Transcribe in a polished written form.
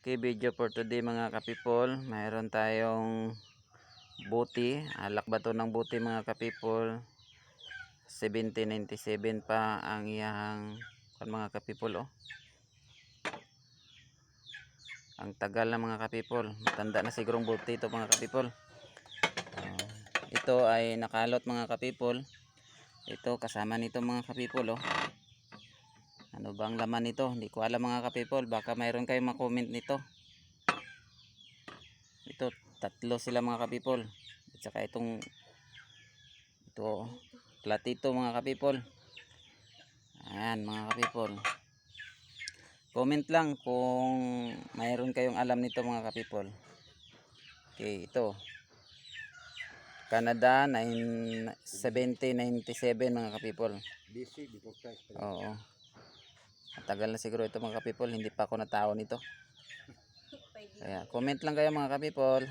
Okay, video for today mga kapipol. Mayroon tayong buti. Alak ba to ng buti mga kapipol? 1797 pa ang iyang mga kapipol. Oh. Ang tagal na mga kapipol. Matanda na sigurong buti ito mga kapipol. Ito ay nakalot mga kapipol. Ito kasama nito mga kapipol. Oh. Ano bang laman nito? Hindi ko alam mga kapipol. Baka mayroon kayong makomment nito. Ito, tatlo sila mga kapipol. At saka ito, platito mga kapipol. Ayan mga kapipol. Comment lang kung mayroon kayong alam nito mga kapipol. Okay, ito. Canada 1797 mga kapipol. Oo. Matagal na siguro ito mga kapipol. Hindi pa ako natao nito. Kaya comment lang kayo mga kapipol.